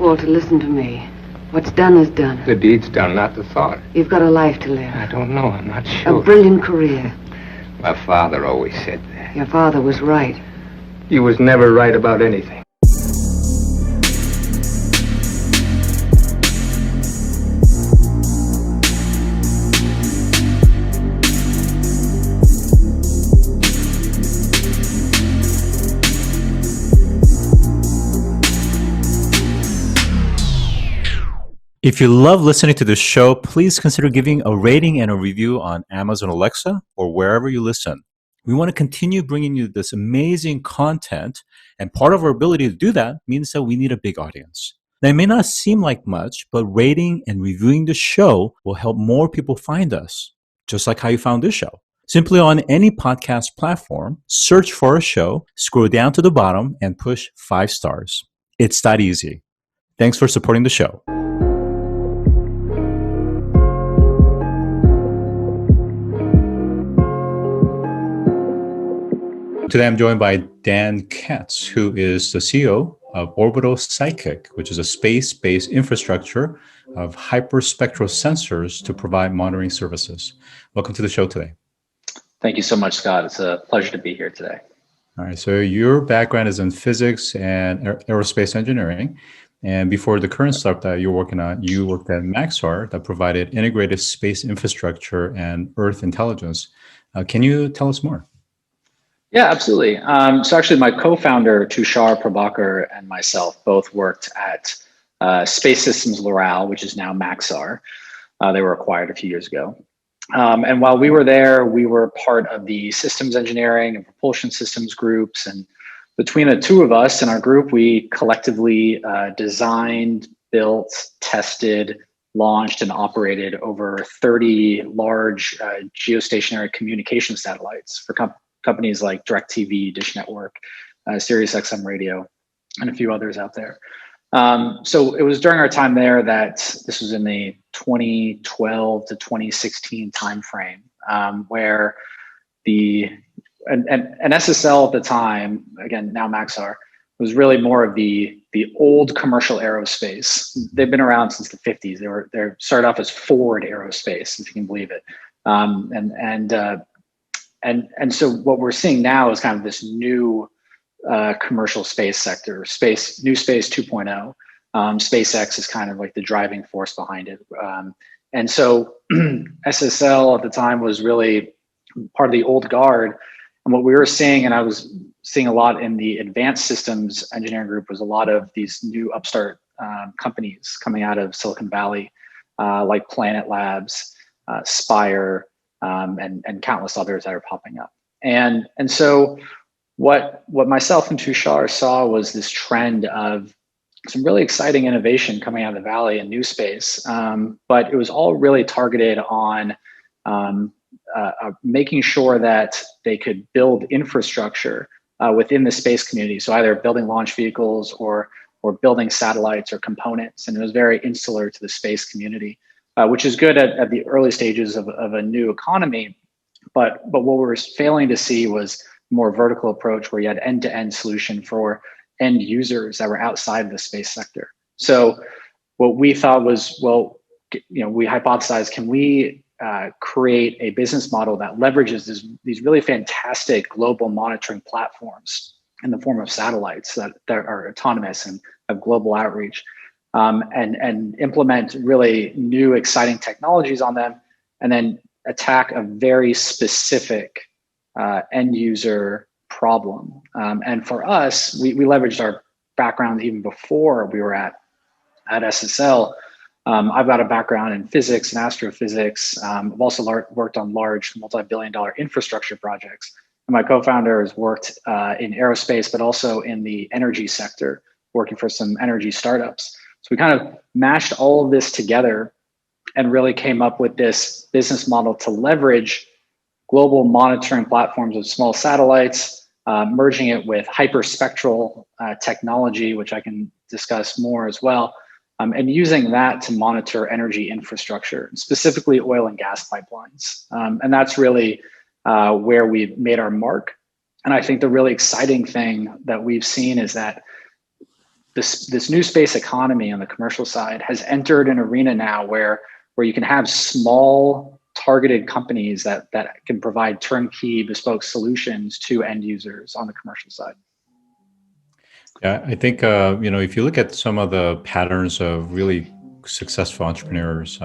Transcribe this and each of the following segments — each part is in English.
Paul, to listen to me. What's done is done. The deed's done, not the thought. You've got a life to live. I don't know. I'm not sure. A brilliant career. My father always said that. Your father was right. He was never right about anything. If you love listening to this show, please consider giving a rating and a review on Amazon Alexa or wherever you listen. We want to continue bringing you this amazing content, and part of our ability to do that means that we need a big audience. Now, it may not seem like much, but rating and reviewing the show will help more people find us, just like how you found this show. Simply on any podcast platform, search for our show, scroll down to the bottom, and push 5 stars. It's that easy. Thanks for supporting the show. Today, I'm joined by Dan Katz, who is the CEO of Orbital Sidekick, which is a space-based infrastructure of hyperspectral sensors to provide monitoring services. Welcome to the show today. Thank you so much, Scott. It's a pleasure to be here today. All right. So your background is in physics and aerospace engineering. And before the current stuff that you're working on, you worked at Maxar that provided integrated space infrastructure and Earth intelligence. Can you tell us more? Yeah, absolutely. So actually, my co-founder, Tushar Prabhakar, and myself both worked at Space Systems Loral, which is now Maxar. They were acquired a few years ago. And while we were there, we were part of the systems engineering and propulsion systems groups. And between the two of us in our group, we collectively designed, built, tested, launched, and operated over 30 large geostationary communication satellites for companies like DirecTV, Dish Network, SiriusXM Radio, and a few others out there. So it was during our time there that this was in the 2012 to 2016 timeframe, where an SSL at the time, again now Maxar, was really more of the old commercial aerospace. They've been around since the 50s. They started off as Ford Aerospace, if you can believe it, And so what we're seeing now is kind of this new commercial space sector, new space 2.0. SpaceX is kind of like the driving force behind it. And so SSL at the time was really part of the old guard. And what we were seeing, and I was seeing a lot in the advanced systems engineering group, was a lot of these new upstart companies coming out of Silicon Valley, like Planet Labs, Spire, and countless others that are popping up. And so what myself and Tushar saw was this trend of some really exciting innovation coming out of the Valley in new space, but it was all really targeted on making sure that they could build infrastructure within the space community. So either building launch vehicles or building satellites or components. And it was very insular to the space community. Which is good at the early stages of a new economy, but what we were failing to see was a more vertical approach where you had end-to-end solution for end users that were outside of the space sector. So what we thought was, we hypothesized, can we create a business model that leverages these really fantastic global monitoring platforms in the form of satellites that are autonomous and have global outreach, and implement really new, exciting technologies on them, and then attack a very specific end user problem. And for us, we leveraged our background even before we were at SSL. I've got a background in physics and astrophysics. I've also worked on large multi-billion-dollar infrastructure projects. And my co-founder has worked in aerospace, but also in the energy sector, working for some energy startups. So we kind of mashed all of this together and really came up with this business model to leverage global monitoring platforms of small satellites, merging it with hyperspectral technology, which I can discuss more as well, and using that to monitor energy infrastructure, specifically oil and gas pipelines. And that's really where we've made our mark. And I think the really exciting thing that we've seen is that this new space economy on the commercial side has entered an arena now where you can have small targeted companies that can provide turnkey bespoke solutions to end users on the commercial side. Yeah, I think if you look at some of the patterns of really successful entrepreneurs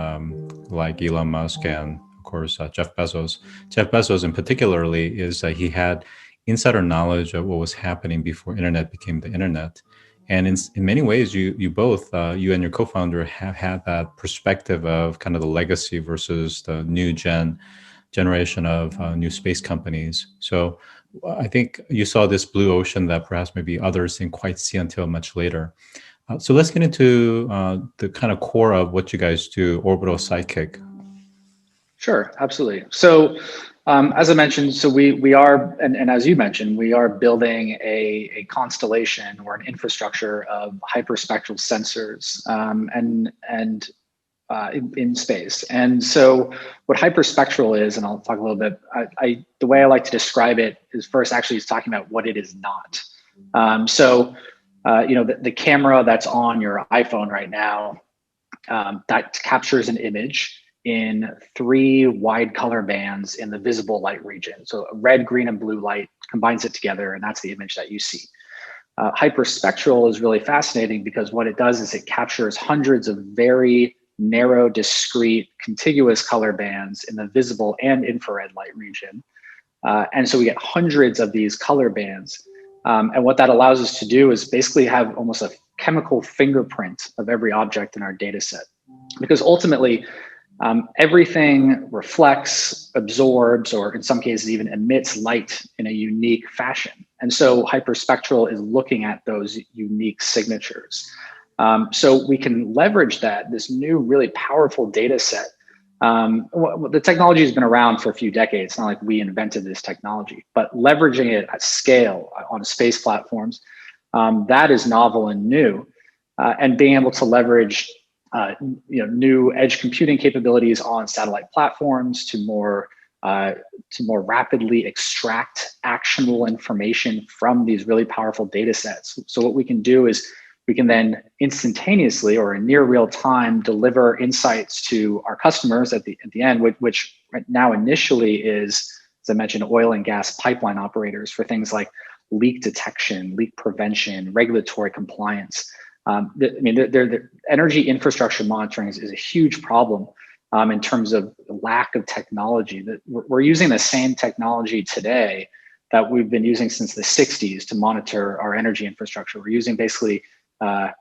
like Elon Musk and of course Jeff Bezos. Jeff Bezos in particularly is that he had insider knowledge of what was happening before internet became the internet. And in many ways, you both, you and your co-founder have had that perspective of kind of the legacy versus the new generation of new space companies. So I think you saw this blue ocean that perhaps maybe others didn't quite see until much later. So let's get into the kind of core of what you guys do, Orbital Sidekick. Sure, absolutely. So as I mentioned, so we are, and as you mentioned, we are building a constellation or an infrastructure of hyperspectral sensors in space. And so what hyperspectral is, and I'll talk a little bit, the way I like to describe it is first actually is talking about what it is not. The camera that's on your iPhone right now, that captures an image in 3 wide color bands in the visible light region. So red, green, and blue light combines it together, and that's the image that you see. Hyperspectral is really fascinating because what it does is it captures hundreds of very narrow, discrete, contiguous color bands in the visible and infrared light region. And so we get hundreds of these color bands. And what that allows us to do is basically have almost a chemical fingerprint of every object in our data set. Because ultimately, everything reflects, absorbs, or in some cases even emits light in a unique fashion. And so hyperspectral is looking at those unique signatures. So we can leverage this new really powerful data set. The technology has been around for a few decades. It's not like we invented this technology, but leveraging it at scale on space platforms, that is novel and new. And being able to leverage new edge computing capabilities on satellite platforms to more rapidly extract actionable information from these really powerful data sets. So what we can do is we can then instantaneously or in near real time deliver insights to our customers at the end, which right now initially is, as I mentioned, oil and gas pipeline operators for things like leak detection, leak prevention, regulatory compliance. The energy infrastructure monitoring is a huge problem in terms of lack of technology. That we're using the same technology today that we've been using since the 60s to monitor our energy infrastructure. We're using basically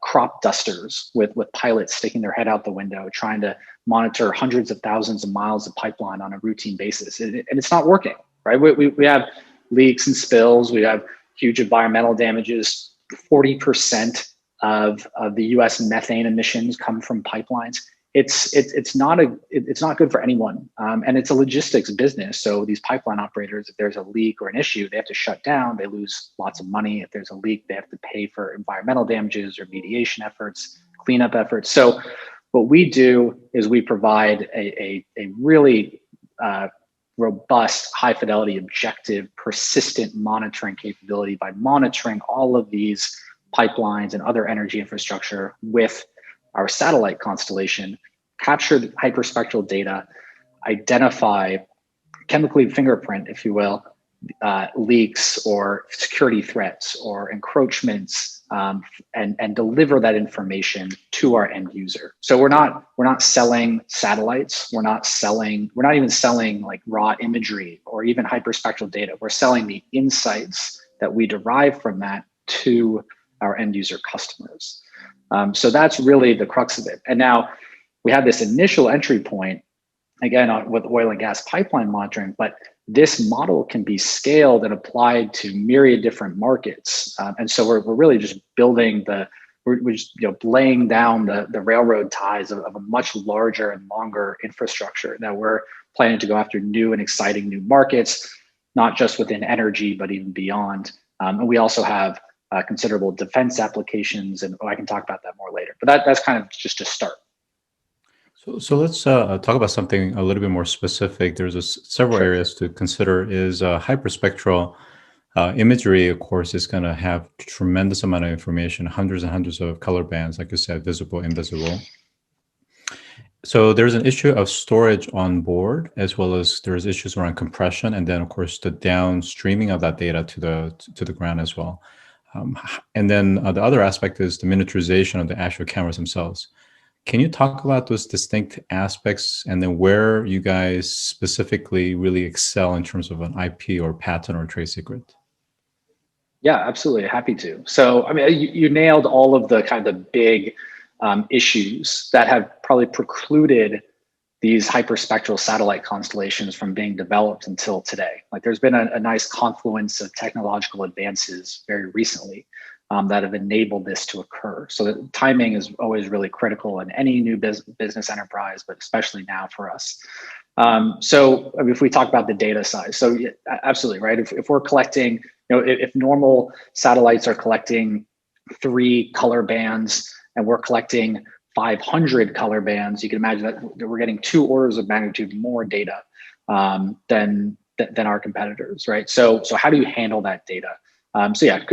crop dusters with pilots sticking their head out the window, trying to monitor hundreds of thousands of miles of pipeline on a routine basis. And it's not working, right? We have leaks and spills. We have huge environmental damages. 40% of the U.S. methane emissions come from pipelines. It's not good for anyone, and it's a logistics business. So these pipeline operators, if there's a leak or an issue, they have to shut down. They lose lots of money. If there's a leak, they have to pay for environmental damages or mediation efforts, cleanup efforts. So what we do is we provide a really robust, high fidelity, objective, persistent monitoring capability by monitoring all of these pipelines and other energy infrastructure with our satellite constellation, capture the hyperspectral data, identify, chemically fingerprint, if you will, leaks or security threats or encroachments, and deliver that information to our end user. So we're not selling satellites. We're not even selling like raw imagery or even hyperspectral data. We're selling the insights that we derive from that to our end user customers. So that's really the crux of it. And now we have this initial entry point, again, with oil and gas pipeline monitoring, but this model can be scaled and applied to myriad different markets. And so we're really just building we're just laying down the railroad ties of a much larger and longer infrastructure that we're planning to go after new and exciting new markets, not just within energy, but even beyond. And we also have considerable defense applications, and I can talk about that more later. But that's kind of just a start. So let's talk about something a little bit more specific. There's several areas to consider. Is hyperspectral Imagery, of course, is going to have tremendous amount of information, hundreds and hundreds of color bands, like you said, visible, invisible. So there's an issue of storage on board, as well as there's issues around compression, and then of course the downstreaming of that data to the ground as well. And then the other aspect is the miniaturization of the actual cameras themselves. Can you talk about those distinct aspects, and then where you guys specifically really excel in terms of an IP or patent or trade secret? Yeah, absolutely. Happy to. So, I mean, you nailed all of the kind of big issues that have probably precluded these hyperspectral satellite constellations from being developed until today. Like, there's been a nice confluence of technological advances very recently that have enabled this to occur. So the timing is always really critical in any new business enterprise, but especially now for us. So I mean, if we talk about the data size, so yeah, absolutely, right? If we're collecting, if normal satellites are collecting 3 color bands and we're collecting 500 color bands, you can imagine that we're getting 2 orders of magnitude more data than our competitors, right? So how do you handle that data? So yeah,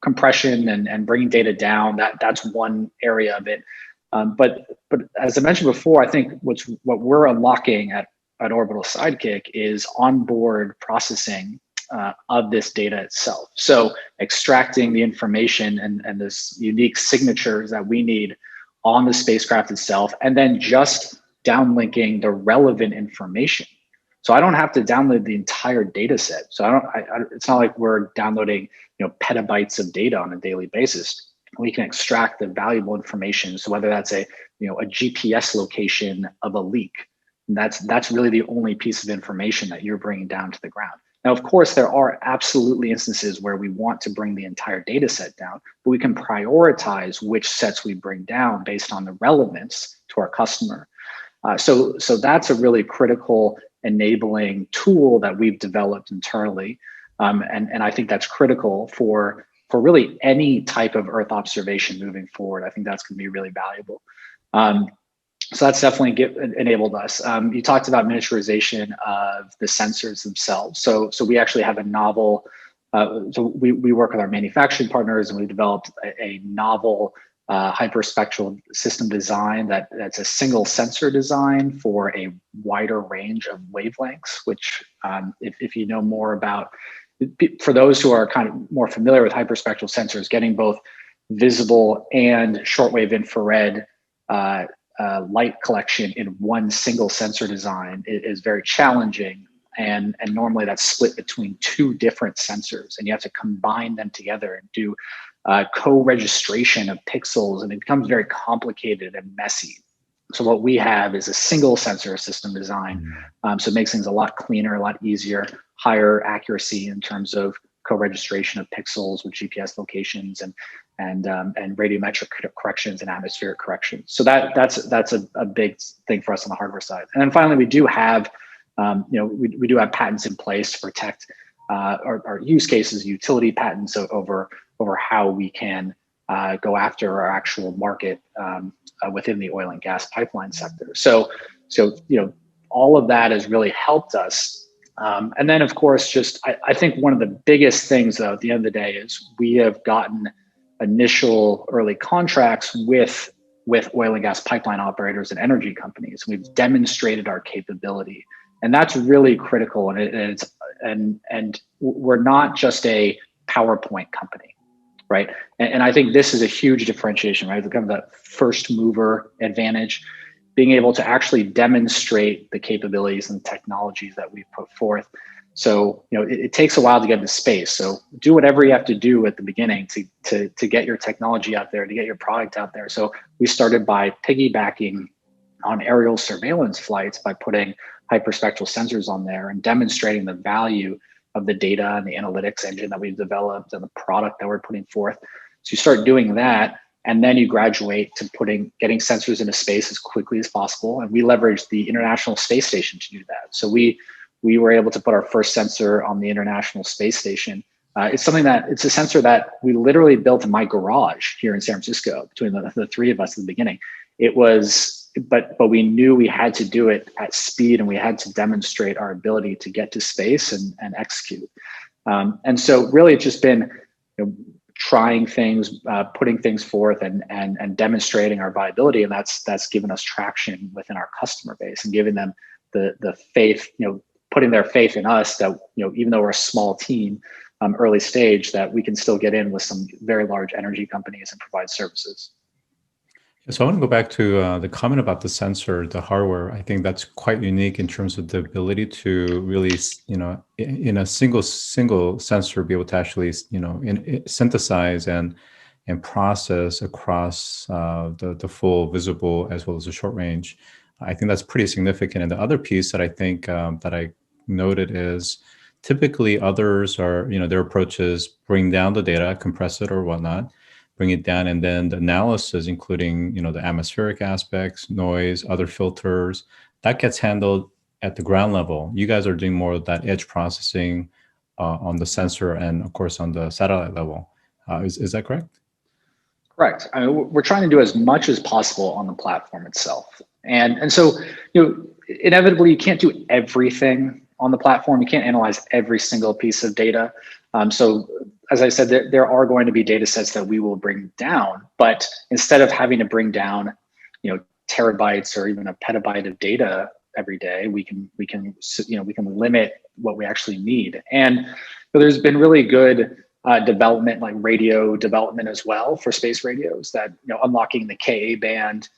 compression and bringing data down, that's one area of it. But as I mentioned before, I think what we're unlocking at Orbital Sidekick is onboard processing of this data itself. So extracting the information and this unique signatures that we need on the spacecraft itself, and then just downlinking the relevant information. So I don't have to download the entire data set. So it's not like we're downloading petabytes of data on a daily basis. We can extract the valuable information. So whether that's a GPS location of a leak, that's really the only piece of information that you're bringing down to the ground. Now, of course, there are absolutely instances where we want to bring the entire data set down, but we can prioritize which sets we bring down based on the relevance to our customer. So that's a really critical enabling tool that we've developed internally. And I think that's critical for really any type of Earth observation moving forward. I think that's going to be really valuable. So that's definitely enabled us. You talked about miniaturization of the sensors themselves. So we actually have a novel, so we work with our manufacturing partners, and we developed a novel hyperspectral system design that's a single sensor design for a wider range of wavelengths, which if you know more about, for those who are kind of more familiar with hyperspectral sensors, getting both visible and shortwave infrared light collection in one single sensor design is very challenging. And normally that's split between 2 different sensors, and you have to combine them together and do co-registration of pixels, and it becomes very complicated and messy. So what we have is a single sensor system design. So it makes things a lot cleaner, a lot easier, higher accuracy in terms of co-registration of pixels with GPS locations and radiometric corrections and atmospheric corrections. So that's a big thing for us on the hardware side. And then finally, we do have we do have patents in place to protect our use cases, utility patents over how we can go after our actual market within the oil and gas pipeline sector. So all of that has really helped us. And then, of course, I think one of the biggest things, though, at the end of the day, is we have gotten initial early contracts with oil and gas pipeline operators and energy companies. We've demonstrated our capability, and that's really critical. And we're not just a PowerPoint company, right? And I think this is a huge differentiation, right? Kind of that first mover advantage, being able to actually demonstrate the capabilities and technologies that we've put forth. So, it takes a while to get into space. So do whatever you have to do at the beginning to get your technology out there, to get your product out there. So we started by piggybacking on aerial surveillance flights by putting hyperspectral sensors on there and demonstrating the value of the data and the analytics engine that we've developed and the product that we're putting forth. So you start doing that, and then you graduate to getting sensors into space as quickly as possible. And we leveraged the International Space Station to do that. So we were able to put our first sensor on the International Space Station. It's a sensor that we literally built in my garage here in San Francisco between the 3 of us at the beginning. But we knew we had to do it at speed, and we had to demonstrate our ability to get to space and execute. And so really it's just been, trying things, putting things forth and demonstrating our viability. And that's given us traction within our customer base and giving them the faith, putting their faith in us that, even though we're a small team, early stage, that we can still get in with some very large energy companies and provide services. So I want to go back to the comment about the sensor, the hardware. I think that's quite unique in terms of the ability to really, in a single sensor, be able to actually, synthesize and process across the full visible as well as the short range. I think that's pretty significant. And the other piece that I think that I noted is typically others are, their approach is bring down the data, compress it or whatnot, bring it down, and then the analysis, including the atmospheric aspects, noise, other filters, that gets handled at the ground level. You guys are doing more of that edge processing on the sensor and of course on the satellite level. Is that correct? Correct. I mean, we're trying to do as much as possible on the platform itself, and so inevitably you can't do everything on the platform. You can't analyze every single piece of data. So as I said, there are going to be data sets that we will bring down, but instead of having to bring down, terabytes or even a petabyte of data every day, we can limit what we actually need. And there's been really good development, like radio development as well for space radios, that unlocking the Ka band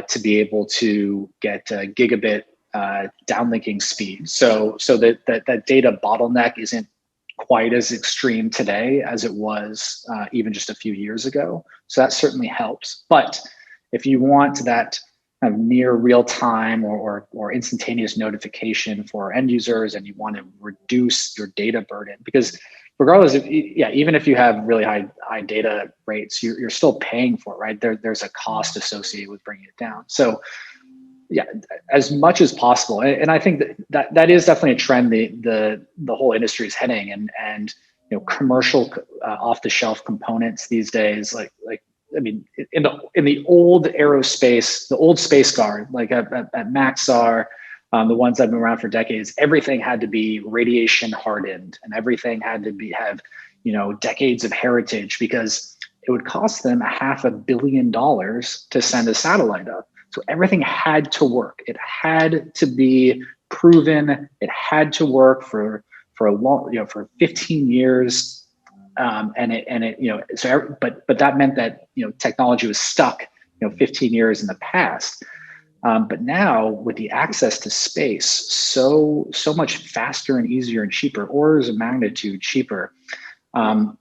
to be able to get gigabit downlinking speed, so that data bottleneck isn't quite as extreme today as it was even just a few years ago. So that certainly helps. But if you want that kind of near real time or instantaneous notification for end users, and you want to reduce your data burden, because regardless of, even if you have really high data rates, you're still paying for it, right? There's a cost associated with bringing it down. So as much as possible. And I think that is definitely a trend the whole industry is heading, and commercial off the shelf components these days, like I mean, in the old aerospace, the old Space Guard, like at Maxar, the ones that have been around for decades, everything had to be radiation hardened, and everything had to have decades of heritage, because it would cost them $500 million to send a satellite up. So everything had to work. It had to be proven. It had to work for a long, for 15 years. But that meant that technology was stuck 15 years in the past. But now with the access to space, so much faster and easier and cheaper, orders of magnitude cheaper. I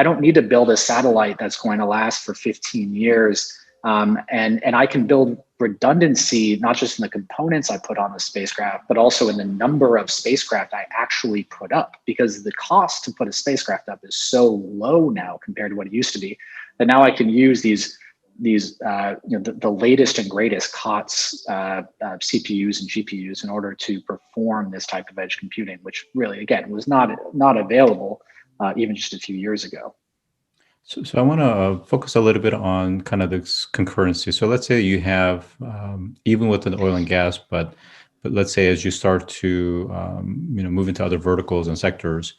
don't need to build a satellite that's going to last for 15 years. And I can build redundancy, not just in the components I put on the spacecraft, but also in the number of spacecraft I actually put up, because the cost to put a spacecraft up is so low now compared to what it used to be, that now I can use these the latest and greatest COTS CPUs and GPUs in order to perform this type of edge computing, which really, again, was not available even just a few years ago. So I want to focus a little bit on kind of this concurrency. So let's say you have, even with an oil and gas, but let's say as you start to move into other verticals and sectors,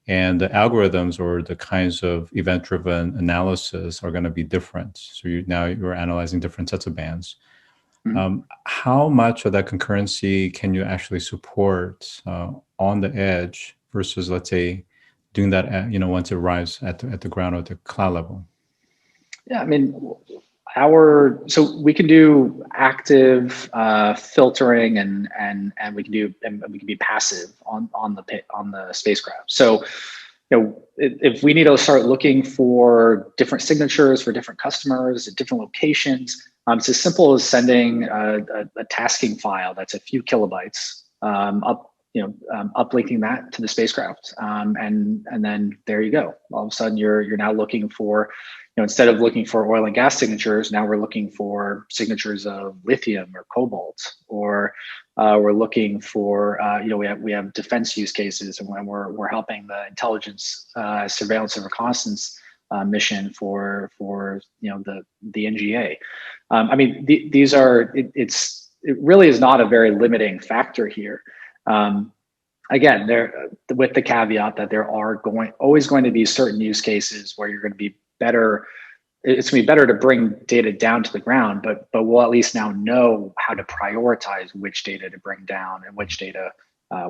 and the algorithms or the kinds of event-driven analysis are going to be different. So you're analyzing different sets of bands. Mm-hmm. How much of that concurrency can you actually support on the edge versus, let's say, doing that once it arrives at the ground or at the cloud level? Yeah, I mean, so we can do active filtering and we can be passive on the spacecraft. So if we need to start looking for different signatures for different customers at different locations, it's as simple as sending a tasking file that's a few kilobytes uplinking that to the spacecraft, and then there you go. All of a sudden, you're now looking for, instead of looking for oil and gas signatures, now we're looking for signatures of lithium or cobalt, or we're looking for we have defense use cases, and when we're helping the intelligence, surveillance, and reconnaissance mission for the NGA. I mean, it really is not a very limiting factor here. again, there with the caveat that there are always going to be certain use cases where you're going to be better. It's going to be better to bring data down to the ground, but we'll at least now know how to prioritize which data to bring down and which data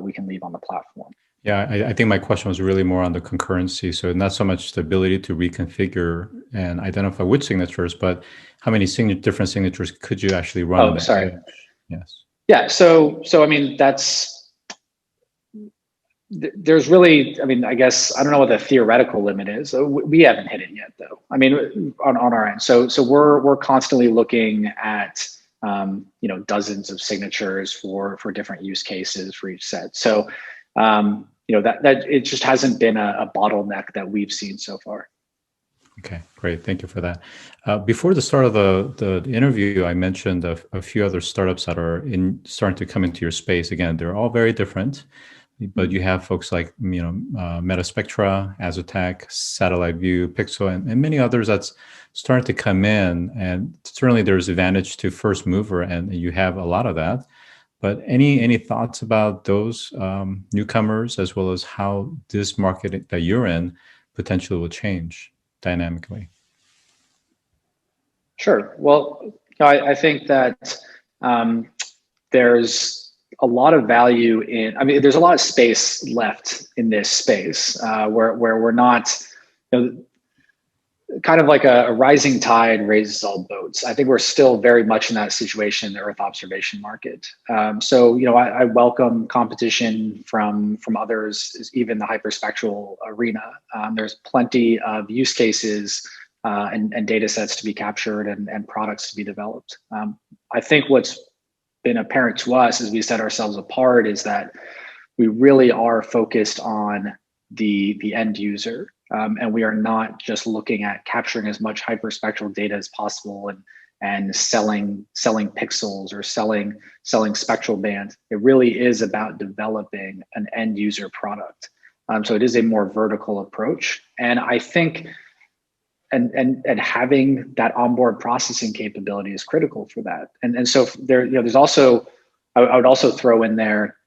we can leave on the platform. Yeah, I think my question was really more on the concurrency. So not so much the ability to reconfigure and identify which signatures, but how many different signatures could you actually run on the edge? Yes. Yeah. So I mean, there's really, I mean, I guess, I don't know what the theoretical limit is. We haven't hit it yet, though. I mean, on our end. So we're constantly looking at, dozens of signatures for different use cases for each set. So, that it just hasn't been a bottleneck that we've seen so far. Okay, great. Thank you for that. Before the start of the interview, I mentioned a few other startups that are starting to come into your space. Again, they're all very different, but you have folks like Metaspectra, Azotech, Satellite View, Pixel, and many others that's starting to come in. And certainly there's advantage to first mover, and you have a lot of that. But any thoughts about those newcomers, as well as how this market that you're in potentially will change dynamically? Sure. Well, I think that there's a lot of value in, I mean, there's a lot of space left in this space where we're not, kind of like a rising tide raises all boats. I think we're still very much in that situation in the Earth observation market. So, I welcome competition from others, even the hyperspectral arena. There's plenty of use cases and data sets to be captured and products to be developed. I think what's been apparent to us as we set ourselves apart is that we really are focused on the end user. And we are not just looking at capturing as much hyperspectral data as possible and selling pixels or selling spectral band. It really is about developing an end user product. So it is a more vertical approach. And I think and having that onboard processing capability is critical for that. And so there's also, I would also throw in there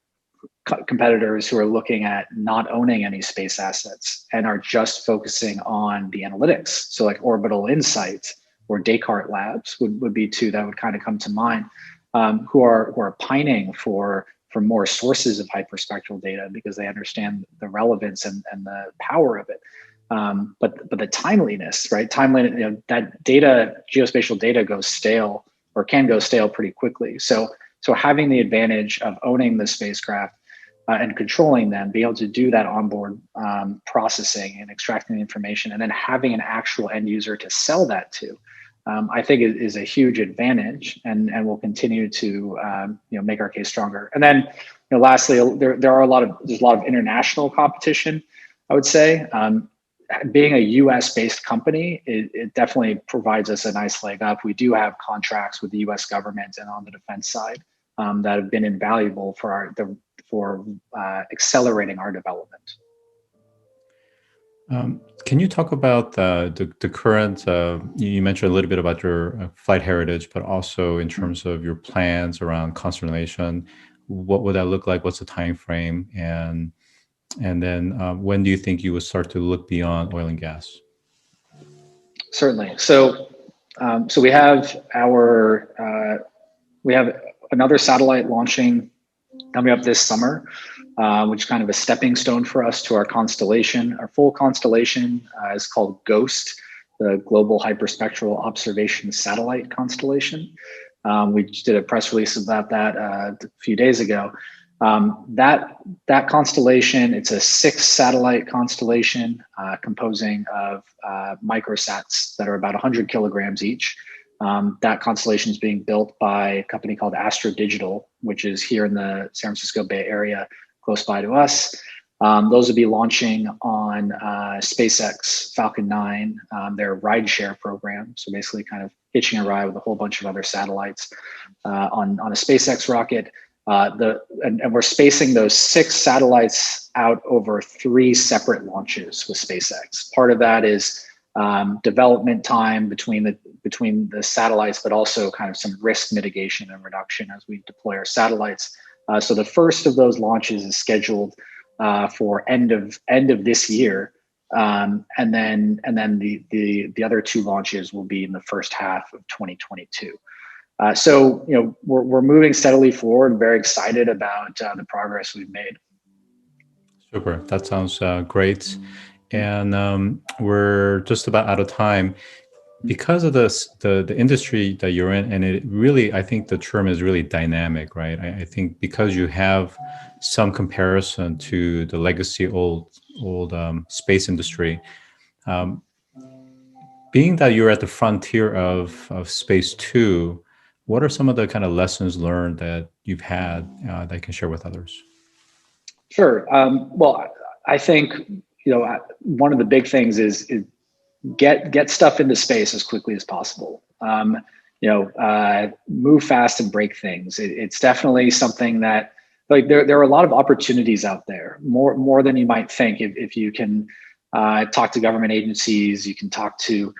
competitors who are looking at not owning any space assets and are just focusing on the analytics. So like Orbital Insight or Descartes Labs would be two that would kind of come to mind, who are pining for more sources of hyperspectral data because they understand the relevance and the power of it. But the timeliness, right? That data, geospatial data goes stale or can go stale pretty quickly. So having the advantage of owning the spacecraft and controlling them, being able to do that onboard processing and extracting the information, and then having an actual end user to sell that to, I think is a huge advantage, and will continue to make our case stronger. And then, lastly, there's a lot of international competition. I would say, being a U.S.-based company, it definitely provides us a nice leg up. We do have contracts with the U.S. government and on the defense side that have been invaluable for accelerating our development. Can you talk about the current, you mentioned a little bit about your flight heritage, but also in terms of your plans around Constellation, what would that look like? What's the time frame? And then when do you think you would start to look beyond oil and gas? Certainly. So we have another satellite launching coming up this summer, which is kind of a stepping stone for us to our constellation. Our full constellation is called GHOST, the Global Hyperspectral Observation Satellite Constellation. We just did a press release about that a few days ago. That constellation, it's a 6-satellite constellation composing of microsats that are about 100 kilograms each. That constellation is being built by a company called Astro Digital, which is here in the San Francisco Bay Area, close by to us. Those will be launching on SpaceX Falcon 9, their rideshare program. So basically kind of hitching a ride with a whole bunch of other satellites on a SpaceX rocket. And we're spacing those 6 satellites out over 3 separate launches with SpaceX. Part of that is development time between the satellites, but also kind of some risk mitigation and reduction as we deploy our satellites. So the first of those launches is scheduled for end of this year, and then the other two launches will be in the first half of 2022. So we're moving steadily forward. Very excited about the progress we've made. Super. That sounds great. And we're just about out of time. Because of this, the industry that you're in, and it really, I think the term is really dynamic, right? I think because you have some comparison to the legacy old space industry, being that you're at the frontier of space too, what are some of the kind of lessons learned that you've had that you can share with others? Sure. Well, I think one of the big things is get stuff into space as quickly as possible. Move fast and break things. It's definitely something that, like, there are a lot of opportunities out there, more than you might think. If you can talk to government agencies, you can talk to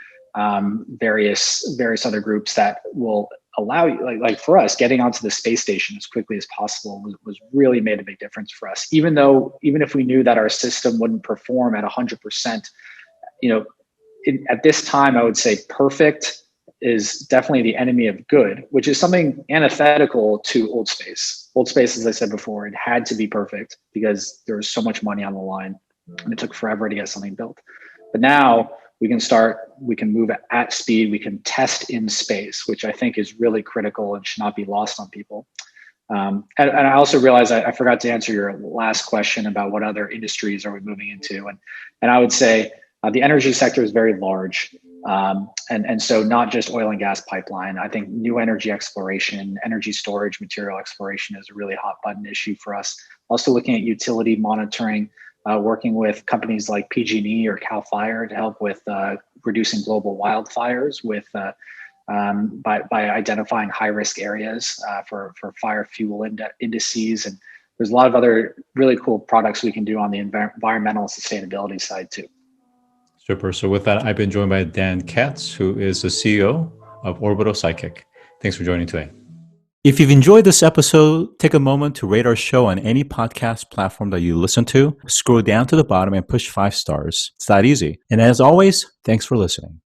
various other groups that will allow you, like for us, getting onto the space station as quickly as possible was really made a big difference for us. Even if we knew that our system wouldn't perform at 100%, at this time, I would say perfect is definitely the enemy of good, which is something antithetical to old space. Old space, as I said before, it had to be perfect because there was so much money on the line and it took forever to get something built. But now we can move at speed, we can test in space, which I think is really critical and should not be lost on people. And I also realized I forgot to answer your last question about what other industries are we moving into. And I would say, the energy sector is very large. And so not just oil and gas pipeline. I think new energy exploration, energy storage, material exploration is a really hot button issue for us. Also looking at utility monitoring, working with companies like PG&E or CAL FIRE to help with reducing global wildfires by identifying high-risk areas for fire fuel indices. And there's a lot of other really cool products we can do on the environmental sustainability side too. Super. So with that, I've been joined by Dan Katz, who is the CEO of Orbital Sidekick. Thanks for joining today. If you've enjoyed this episode, take a moment to rate our show on any podcast platform that you listen to. Scroll down to the bottom and push 5 stars. It's that easy. And as always, thanks for listening.